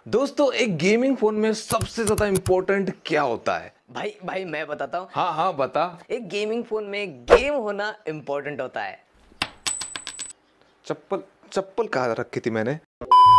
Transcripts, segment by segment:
दोस्तों एक gaming phone में सबसे ज्यादा इंपॉर्टेंट क्या होता है? भाई मैं बताता हूँ। हाँ बता। एक गेमिंग फोन में गेम होना इम्पोर्टेंट होता है। चप्पल चप्पल कहाँ रखी थी मैंने?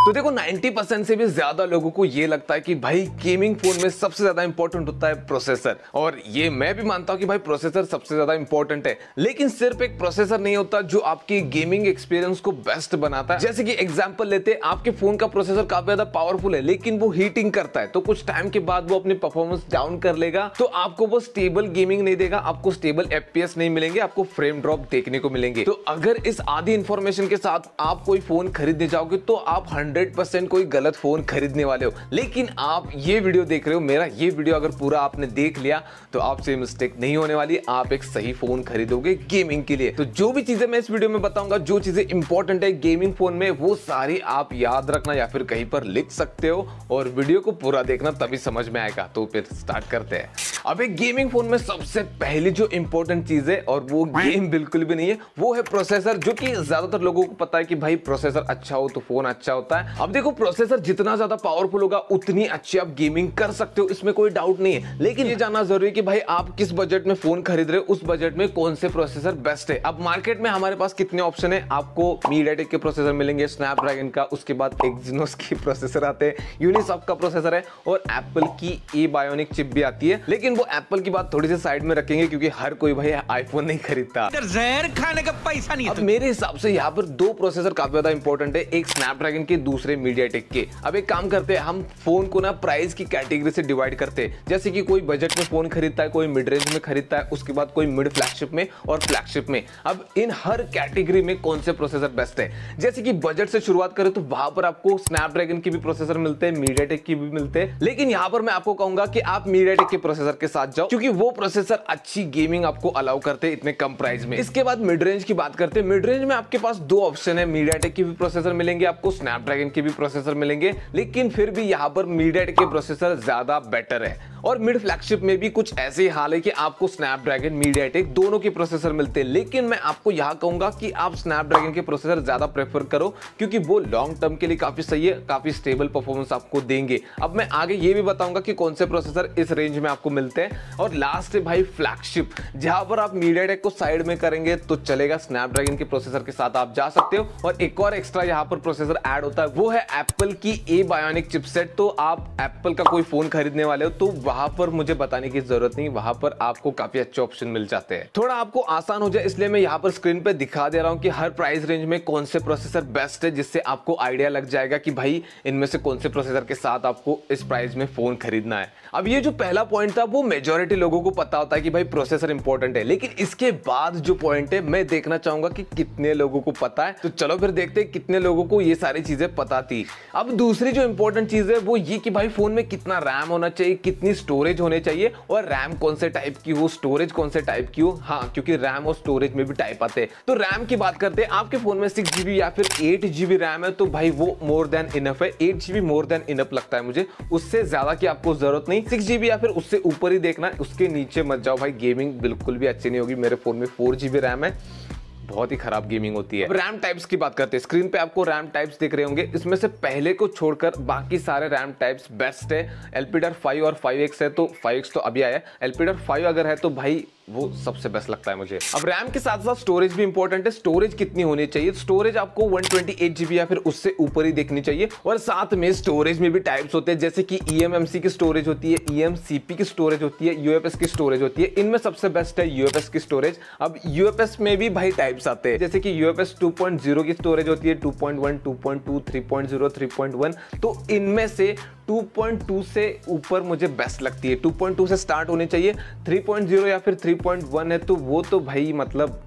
तो देखो 90% से भी ज्यादा लोगों को ये लगता है कि भाई गेमिंग फोन में सबसे ज्यादा इंपॉर्टेंट होता है प्रोसेसर, और ये मैं भी मानता हूं कि भाई प्रोसेसर सबसे ज्यादा इंपॉर्टेंट है। लेकिन सिर्फ एक प्रोसेसर नहीं होता जो आपकी गेमिंग एक्सपीरियंस को बेस्ट बनाता है। जैसे कि एग्जांपल लेते हैं, आपके फोन का प्रोसेसर काफी ज्यादा पावरफुल है लेकिन वो हीटिंग करता है, तो कुछ टाइम के बाद वो अपनी परफॉर्मेंस डाउन कर लेगा, तो आपको वो स्टेबल गेमिंग नहीं देगा, आपको स्टेबल एफपीएस नहीं मिलेंगे, आपको फ्रेम ड्रॉप देखने को मिलेंगे। तो अगर इस आधी इंफॉर्मेशन के साथ आप कोई फोन खरीदने जाओगे तो आप 100% कोई गलत फोन खरीदने वाले हो। लेकिन आप ये वीडियो देख रहे हो, मेरा ये वीडियो अगर पूरा आपने देख लिया तो आपसे मिस्टेक नहीं होने वाली, आप एक सही फोन खरीदोगे गेमिंग के लिए। तो जो भी चीजें मैं इस वीडियो में बताऊंगा, जो चीजें इंपॉर्टेंट है गेमिंग फोन में, वो सारी आप याद रखना या फिर कहीं पर लिख सकते हो, और वीडियो को पूरा देखना तभी समझ में आएगा। तो फिर स्टार्ट करते हैं। अब एक गेमिंग फोन में सबसे पहली जो इंपॉर्टेंट चीज है, और वो गेम बिल्कुल भी नहीं है, वो है प्रोसेसर। जो कि ज्यादातर लोगों को पता है कि भाई प्रोसेसर अच्छा हो तो फोन अच्छा होता है। अब देखो प्रोसेसर जितना ज्यादा पावरफुल होगा उतनी अच्छी आप गेमिंग कर सकते हो, इसमें कोई डाउट नहीं है। लेकिन ये जानना जरूरी है कि भाई आप किस बजट में फोन खरीद रहे हो, उस बजट में कौन से प्रोसेसर बेस्ट है। अब मार्केट में हमारे पास कितने ऑप्शन है, आपको मीडियाटेक के प्रोसेसर मिलेंगे, स्नैपड्रैगन का, उसके बाद एक्जिनोस के प्रोसेसर आते हैं, यूनिसॉफ्ट का प्रोसेसर है, और एप्पल की ए बायोनिक चिप भी आती है। लेकिन वो एप्पल की बात थोड़ी सी साइड में रखेंगे क्योंकि हर कोई भाई आईफोन नहीं खरीदता, जहर खाने का पैसा नहीं है। अब मेरे हिसाब से यहाँ पर दो प्रोसेसर काफी ज्यादा इंपॉर्टेंट है, एक स्नैपड्रैगन के, दूसरे मीडियाटेक के। अब एक काम करते हैं, हम फोन को ना प्राइस की कैटेगरी से डिवाइड करते हैं। जैसे कि कोई बजट में फोन खरीदता है, कोई मिड रेंज में खरीदता है, उसके बाद कोई मिड फ्लैगशिप में और फ्लैगशिप में। अब इन हर कैटेगरी में कौन से प्रोसेसर बेस्ट है। जैसे कि बजट से शुरुआत करें तो वहां पर आपको स्नैपड्रैगन के भी प्रोसेसर मिलते हैं, मीडियाटेक के भी मिलते हैं। लेकिन यहां पर मैं आपको कहूंगा कि आप मीडियाटेक के प्रोसेसर के साथ जाओ, क्योंकि वो प्रोसेसर अच्छी गेमिंग आपको अलाउ करते हैं इतने कम प्राइस में। इसके बाद मिड रेंज की बात करते हैं। मिड रेंज में आपके पास दो ऑप्शन है, मीडियाटेक के भी प्रोसेसर मिलेंगे आपको, स्नैपड्रैगन के भी प्रोसेसर मिलेंगे, लेकिन फिर भी यहां पर मीडियाटेक के प्रोसेसर ज्यादा बेटर है। और मिड फ्लैगशिप में भी कुछ ऐसे ही हाल है कि आपको स्नैपड्रैगन, मीडियाटेक दोनों के प्रोसेसर मिलते हैं। लेकिन मैं आपको यहां कहूंगा कि आप स्नैपड्रैगन के प्रोसेसर ज्यादा प्रेफर करो, क्योंकि वो लॉन्ग टर्म के लिए काफी सही है, काफी स्टेबल परफॉर्मेंस आपको देंगे। अब मैं आगे ये भी बताऊंगा कि कौन से प्रोसेसर इस रेंज में आपको मिलते हैं। और लास्ट है भाई फ्लैगशिप, जहां पर आप मीडियाटेक को साइड में करेंगे तो चलेगा, स्नैपड्रैगन के प्रोसेसर के साथ आप जा सकते हो। और एक और एक्स्ट्रा यहां पर प्रोसेसर ऐड होता है, वो है एप्पल की ए बायोनिक चिपसेट। तो आप एप्पल का कोई फोन खरीदने वाले हो तो वहां पर मुझे बताने की जरूरत नहीं, वहां पर आपको काफी अच्छे ऑप्शन मिल जाते हैं। थोड़ा आपको आसान हो जाए इसलिए मैं यहां पर स्क्रीन पे दिखा दे रहा हूं कि हर प्राइस रेंज में कौन से प्रोसेसर बेस्ट है, जिससे आपको आइडिया लग जाएगा कि भाई इनमें से कौन से प्रोसेसर के साथ आपको इस प्राइस में फोन खरीदना है। अब ये जो पहला पॉइंट था वो मेजॉरिटी लोगों को पता होता है कि भाई प्रोसेसर इंपॉर्टेंट है, लेकिन इसके बाद जो पॉइंट है मैं देखना चाहूंगा कि कितने लोगों को पता है। तो चलो फिर देखते हैं कितने लोगों को ये सारी चीजें पता थी। अब दूसरी जो इंपॉर्टेंट चीज है वो ये कि भाई फोन में कितना रैम होना चाहिए, कितनी स्टोरेज होने चाहिए, और रैम कौन से टाइप की हो, स्टोरेज कौन से टाइप की हो। हाँ, क्योंकि रैम और स्टोरेज में भी टाइप आते हैं। तो रैम की बात करते हैं, आपके फोन में 6GB या फिर 8GB रैम है तो भाई वो मोर देन इनफ है। 8GB मोर देन इनफ लगता है मुझे, उससे ज्यादा की आपको जरूरत नहीं। 6GB या फिर उससे ऊपर ही देखना, उसके नीचे मत जाओ भाई, गेमिंग बिल्कुल भी अच्छी नहीं होगी। मेरे फोन में 4GB रैम है, बहुत ही खराब गेमिंग होती है। रैम टाइप्स की बात करते हैं, स्क्रीन पे आपको रैम टाइप्स दिख रहे होंगे, इसमें से पहले को छोड़कर बाकी सारे रैम टाइप्स बेस्ट है। LPDDR5 और 5X है, तो 5X तो अभी आया है, LPDDR5 अगर है तो भाई वो सबसे बेस्ट लगता है मुझे। अब रैम के साथ साथ स्टोरेज भी इंपॉर्टेंट है। स्टोरेज कितनी होनी चाहिए, स्टोरेज आपको 128GB या फिर उससे ऊपर ही देखनी चाहिए। और साथ में स्टोरेज में भी टाइप्स होते हैं, जैसे कि eMMC की स्टोरेज होती है, eMCP की स्टोरेज होती है, UFS की स्टोरेज होती है। इनमें सबसे बेस्ट है UFS की स्टोरेज। अब UFS में भी भाई टाइप्स आते हैं, जैसे कि UFS 2.0 की स्टोरेज होती है, 2.1, 2.2, 3.0, 3.1। तो इनमें से 2.2 से ऊपर मुझे बेस्ट लगती है। 2.2 से स्टार्ट होनी चाहिए, 3.0 या फिर 3.1 है तो वो तो भाई मतलब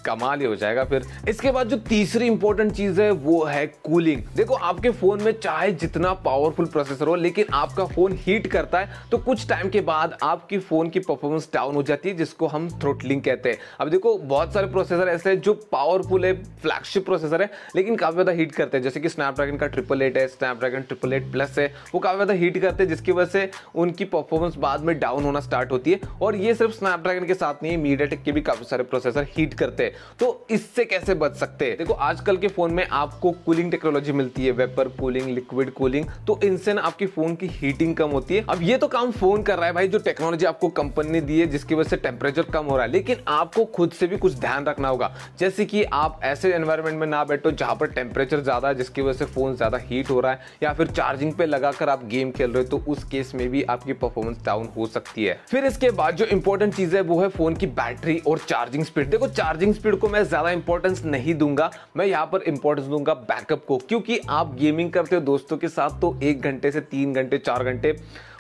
कमाल ही हो जाएगा फिर। इसके बाद जो तीसरी इंपॉर्टेंट चीज है वो है कूलिंग। देखो आपके फोन में चाहे जितना पावरफुल प्रोसेसर हो, लेकिन आपका फोन हीट करता है तो कुछ टाइम के बाद आपकी फोन की परफॉर्मेंस डाउन हो जाती है, जिसको हम थ्रोटलिंग कहते हैं। अब देखो बहुत सारे प्रोसेसर ऐसे हैं जो पावरफुल है, फ्लैगशिप प्रोसेसर है, लेकिन काफी ज्यादा हीट करते हैं। जैसे कि स्नैपड्रैगन का 888 है, स्नैपड्रैगन 888 प्लस है, वो काफी ज्यादा हीट करते हैं, जिसकी वजह से उनकी परफॉर्मेंस बाद में डाउन होना स्टार्ट होती है। और ये सिर्फ स्नैपड्रैगन के साथ नहीं है, मीडियाटेक के भी काफी सारे प्रोसेसर हीट करते हैं। तो इससे कैसे बच सकते हैं? देखो आजकल के फोन में आपको कूलिंग टेक्नोलॉजी मिलती है, वेपर कूलिंग, लिक्विड कूलिंग, तो इनसे ना आपकी फोन की हीटिंग कम होती है। अब ये तो काम फोन कर रहा है भाई, जो टेक्नोलॉजी आपको कंपनी ने दी है जिसकी वजह से टेम्परेचर कम हो रहा है, लेकिन आपको खुद से भी कुछ ध्यान रखना होगा। जैसे कि आप ऐसे एनवायरनमेंट में ना बैठो जहां पर टेम्परेचर ज्यादा है जिसकी वजह से फोन ज्यादा हीट हो रहा है, या फिर चार्जिंग पे लगाकर आप गेम खेल रहे हो, तो उस केस में भी आपकी परफॉर्मेंस डाउन हो सकती है। फिर इसके बाद जो इंपॉर्टेंट चीज है वो है फोन की बैटरी और चार्जिंग स्पीड। देखो चार्जिंग स्पीड को मैं ज्यादा इंपॉर्टेंस नहीं दूंगा, मैं यहाँ पर इंपॉर्टेंस दूंगा बैकअप को, क्योंकि आप गेमिंग करते हो दोस्तों के साथ तो 1 घंटे से 3 घंटे 4 घंटे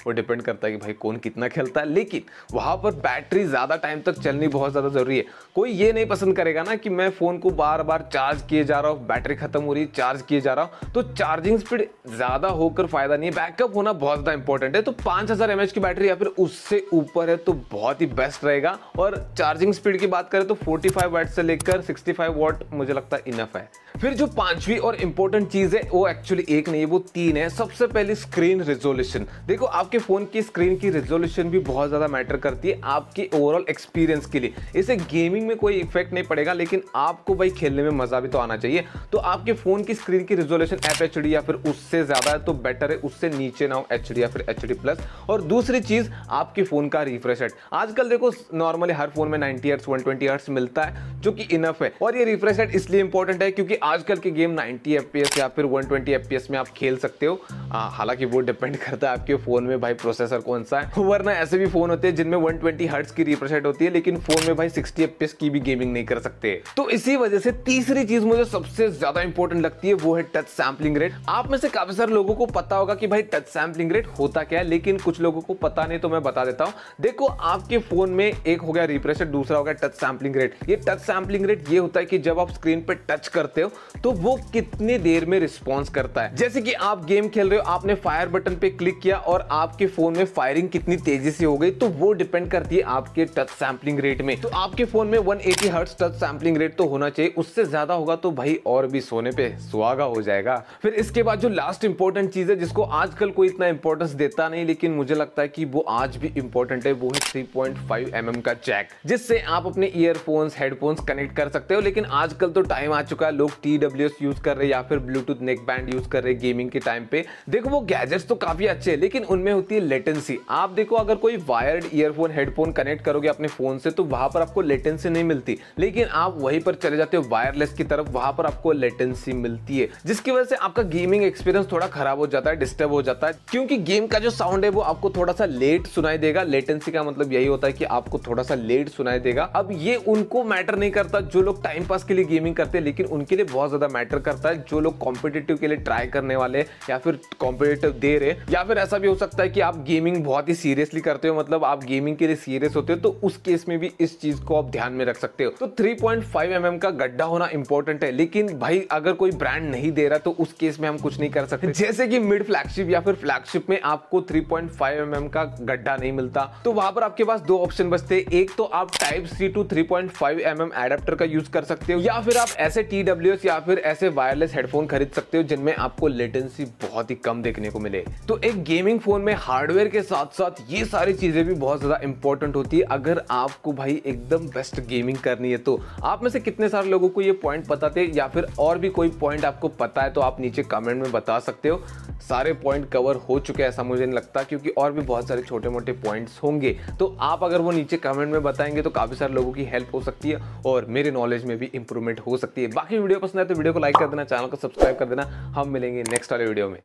वो डिपेंड करता है कि भाई कौन कितना खेलता है, लेकिन वहां पर बैटरी ज्यादा टाइम तक चलनी बहुत ज्यादा जरूरी है। कोई ये नहीं पसंद करेगा ना कि मैं फोन को बार बार चार्ज किए जा रहा हूं, बैटरी खत्म हो रही है, चार्ज किए जा रहा हूं, तो चार्जिंग स्पीड ज्यादा होकर फायदा नहीं है। बैकअप होना बहुत ज्यादा इंपॉर्टेंट है, तो 5000 mAh की बैटरी या फिर उससे ऊपर है तो बहुत ही बेस्ट रहेगा। और चार्जिंग स्पीड की बात करें तो 45 वाट से लेकर 65 वाट मुझे लगता है इनफ है। फिर जो पांचवी और इंपॉर्टेंट चीज है वो एक्चुअली एक नहीं है, वो 3 है। सबसे पहले स्क्रीन रेजोल्यूशन। देखो आपके फोन की स्क्रीन की रेजोल्यूशन भी बहुत ज्यादा मैटर करती है आपके ओवरऑल एक्सपीरियंस के लिए। इसे गेमिंग में कोई इफेक्ट नहीं पड़ेगा, लेकिन आपको भाई खेलने में मजा भी तो आना चाहिए। तो आपके फोन की स्क्रीन की रेजोल्यूशन FHD या फिर उससे ज्यादा है तो बेटर है, उससे नीचे ना हो HD या फिर HD+। और दूसरी चीज आपके फोन का रिफ्रेश रेट। आजकल देखो नॉर्मली हर फोन में 90 हर्ट्ज 120 हर्ट्ज मिलता है जो कि इनफ है। और ये रिफ्रेश रेट इसलिए इंपॉर्टेंट है क्योंकि आजकल के गेम 90 FPS या फिर 120 FPS में आप खेल सकते हो। हालांकि वो डिपेंड करता है आपके फोन में भाई प्रोसेसर कौन सा है, वरना ऐसे भी फोन होते हैं जिनमें 120 हर्ट्ज की रिफ्रेश रेट होती है लेकिन फोन में भाई 60 FPS की भी गेमिंग नहीं कर सकते। तो इसी वजह से तीसरी चीज मुझे सबसे ज्यादा इंपॉर्टेंट लगती है वो है टच सैंपलिंग रेट। आप में से काफी सारे लोगों को पता होगा कि भाई टच सैंपलिंग रेट होता क्या है, लेकिन कुछ लोगों को पता नहीं, तो मैं बता देता हूं। देखो आपके फोन में एक हो गया रिफ्रेश रेट, दूसरा हो गया टच सैंपलिंग रेट। ये टच सैंपलिंग रेट ये होता है कि जब आप स्क्रीन पे टच करते हो तो वो कितनी देर में रिस्पॉन्स करता है। जैसे कि आप गेम खेल रहे हो, आपने फायर बटन पे क्लिक किया और आपके फोन में फायरिंग कितनी तेजी से हो गई, तो वो डिपेंड करती है आपके टच सैंपलिंग रेट में। तो आपके फोन में 180 हर्ट्ज टच सैंपलिंग रेट तो होना चाहिए, उससे ज्यादा होगा तो भाई और भी सोने पे सुहागा हो जाएगा। फिर इसके बाद जो लास्ट इंपॉर्टेंट चीज है जिसको आजकल कोई इतना इंपॉर्टेंस देता नहीं, लेकिन मुझे लगता है कि वो आज भी इंपॉर्टेंट है, वो है 3.5 mm का जैक, जिससे आप अपने ईयरफोन्स हेडफोन्स कनेक्ट कर सकते हो। लेकिन आजकल तो टाइम आ चुका है, लोग TWS यूज कर रहे हैं या फिर ब्लूटूथ नेक बैंड यूज कर रहे हैं गेमिंग के टाइम पे। देखो वो गैजेट्स तो काफी अच्छे हैं, लेकिन उनमें होती है लेटेंसी। आप देखो अगर कोई वायर्ड ईयरफोन हेडफोन कनेक्ट करोगे अपने फोन से तो वहां पर आपको लेटेंसी नहीं मिलती, लेकिन आप वहीं पर चले जाते हो वायरलेस की तरफ, वहां पर आपको लेटेंसी मिलती है, जिसकी वजह से आपका गेमिंग एक्सपीरियंस थोड़ा खराब हो जाता है, डिस्टर्ब हो जाता है, क्योंकि गेम का जो साउंड है वो आपको थोड़ा सा लेट सुनाई देगा। लेटेंसी का मतलब यही होता है कि आपको थोड़ा सा लेट सुनाई देगा। अब ये उनको मैटर नहीं करता जो लोग टाइम पास के लिए गेमिंग करते हैं, लेकिन उनके लिए बहुत ज्यादा मैटर करता है जो लोग कॉम्पिटिटिव के लिए ट्राई करने वाले या फिर कॉम्पिटिटिव दे रहे, या फिर ऐसा भी हो सकता है कि आप गेमिंग बहुत ही सीरियसली करते हो, मतलब आप गेमिंग के लिए सीरियस होते हो, तो उस केस में भी इस चीज को आप ध्यान में रख सकते हो। तो 3.5 mm का गड्ढा होना इंपॉर्टेंट है, लेकिन भाई अगर कोई ब्रांड नहीं दे रहा तो उस केस में हम कुछ नहीं कर सकते। जैसे कि मिड फ्लैगशिप या फिर फ्लैगशिप में आपको 3.5 mm का गड्ढा नहीं मिलता, तो वहां पर आपके पास 2 ऑप्शन बचते हैं। एक तो आप Type-C to 3.5 mm एडेप्टर का यूज कर सकते हो, या फिर आप ऐसे TWS या फिर ऐसे वायरलेस हेडफोन खरीद सकते हो जिनमें आपको लेटेंसी बहुत ही कम देखने को मिले। तो एक गेमिंग फोन में हार्डवेयर के साथ साथ ये सारी चीजें भी बहुत ज्यादा इंपॉर्टेंट होती है अगर आपको भाई एकदम बेस्ट गेमिंग करनी है। तो आप में से कितने सारे लोगों को ये पॉइंट पता थे, या फिर और भी कोई पॉइंट आपको पता है तो आप नीचे कमेंट में बता सकते हो। सारे पॉइंट कवर हो चुके हैं ऐसा मुझे नहीं लगता, क्योंकि और भी बहुत सारे छोटे मोटे पॉइंट्स होंगे, तो आप अगर वो नीचे कमेंट में बताएंगे तो काफी सारे लोगों की हेल्प हो सकती है और मेरे नॉलेज में भी इंप्रूवमेंट हो सकती है। बाकी वीडियो पसंद है तो वीडियो को लाइक कर देना, चैनल को सब्सक्राइब कर देना। हम मिलेंगे नेक्स्ट वाले वीडियो में।